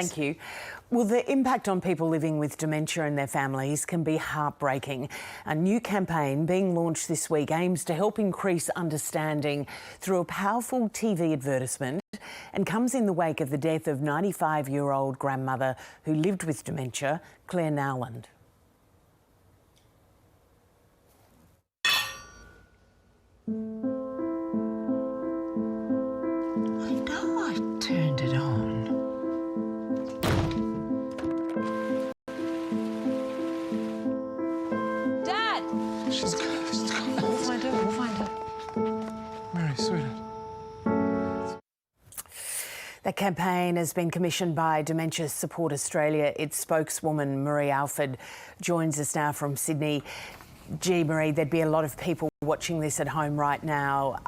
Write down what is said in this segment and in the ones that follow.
Thank you. Well, the impact on people living with dementia and their families can be heartbreaking. A new campaign being launched this week aims to help increase understanding through a powerful TV advertisement and comes in the wake of the death of 95-year-old grandmother who lived with dementia, Claire Nowland. I know I've turned it on. Dad! She's gone. We'll find her. Mary, sweetheart. The campaign has been commissioned by Dementia Support Australia. Its spokeswoman, Marie Alford, joins us now from Sydney. Gee, Marie, there'd be a lot of people watching this at home right now,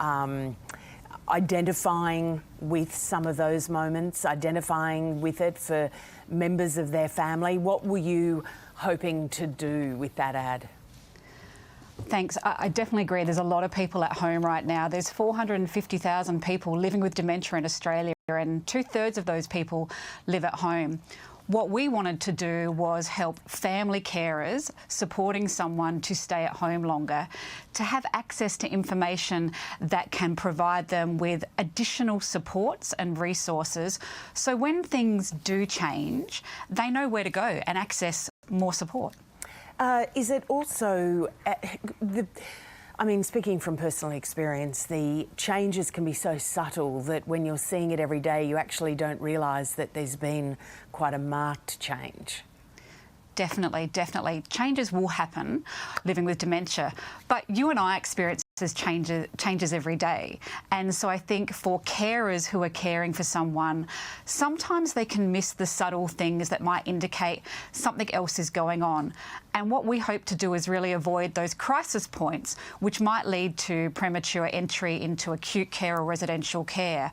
identifying with some of those moments, identifying with it for members of their family. What were you hoping to do with that ad? Thanks. I definitely agree. There's a lot of people at home right now. There's 450,000 people living with dementia in Australia, and 2/3 of those people live at home. What we wanted to do was help family carers supporting someone to stay at home longer, to have access to information that can provide them with additional supports and resources, so when things do change, they know where to go and access more support. Is it also, speaking from personal experience, the changes can be so subtle that when you're seeing it every day, you actually don't realise that there's been quite a marked change? Definitely, definitely. Changes will happen living with dementia, but you and I experience changes every day. And so I think for carers who are caring for someone, sometimes they can miss the subtle things that might indicate something else is going on. And what we hope to do is really avoid those crisis points, which might lead to premature entry into acute care or residential care.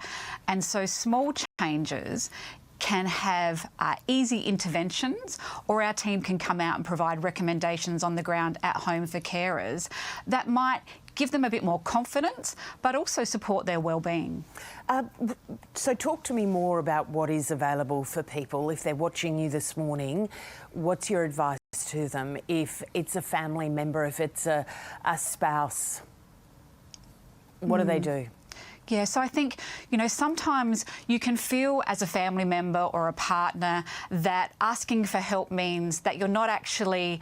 And so small changes can have easy interventions, or our team can come out and provide recommendations on the ground at home for carers that might give them a bit more confidence, but also support their well-being. So talk to me more about what is available for people. If they're watching you this morning, what's your advice to them? If it's a family member, if it's a spouse, what do they do? Yeah, so I think, sometimes you can feel as a family member or a partner that asking for help means that you're not actually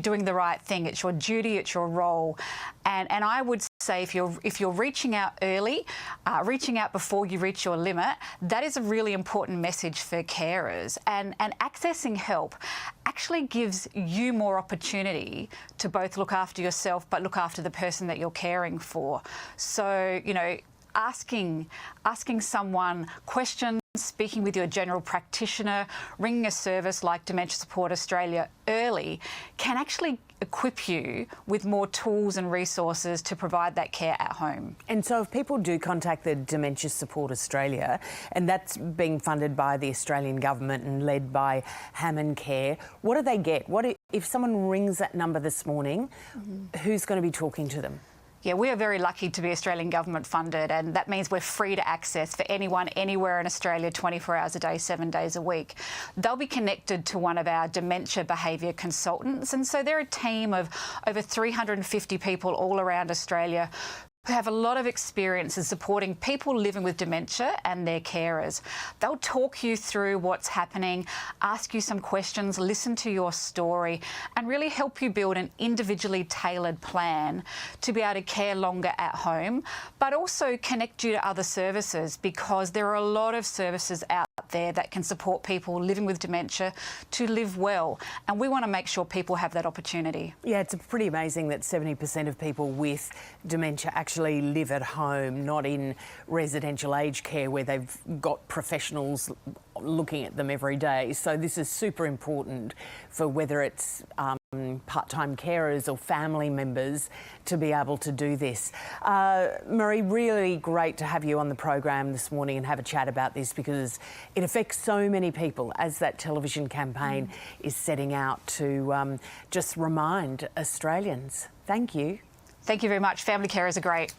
doing the right thing. It's your duty, it's your role. And I would say if you're reaching out early, reaching out before you reach your limit, that is a really important message for carers. And accessing help actually gives you more opportunity to both look after yourself but look after the person that you're caring for. So, asking someone questions, speaking with your general practitioner, ringing a service like Dementia Support Australia early can actually equip you with more tools and resources to provide that care at home. And so if people do contact the Dementia Support Australia, and that's being funded by the Australian government and led by Hammond Care, what do they get? If someone rings that number this morning, who's going to be talking to them? Yeah, we are very lucky to be Australian government funded, and that means we're free to access for anyone anywhere in Australia 24 hours a day, 7 days a week. They'll be connected to one of our dementia behaviour consultants, and so they're a team of over 350 people all around Australia who have a lot of experience in supporting people living with dementia and their carers. They'll talk you through what's happening, ask you some questions, listen to your story, and really help you build an individually tailored plan to be able to care longer at home, but also connect you to other services, because there are a lot of services out there that can support people living with dementia to live well, and we want to make sure people have that opportunity. Yeah, it's pretty amazing that 70% of people with dementia actually live at home, not in residential aged care where they've got professionals looking at them every day. So this is super important for whether it's part-time carers or family members to be able to do this. Marie, really great to have you on the program this morning and have a chat about this, because it affects so many people, as that television campaign is setting out to just remind Australians. Thank you. Thank you very much. Family carers are great.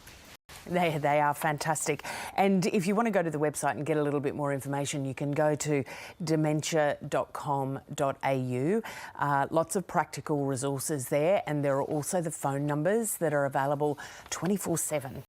They are fantastic. And if you want to go to the website and get a little bit more information, you can go to dementia.com.au. Lots of practical resources there, and there are also the phone numbers that are available 24/7.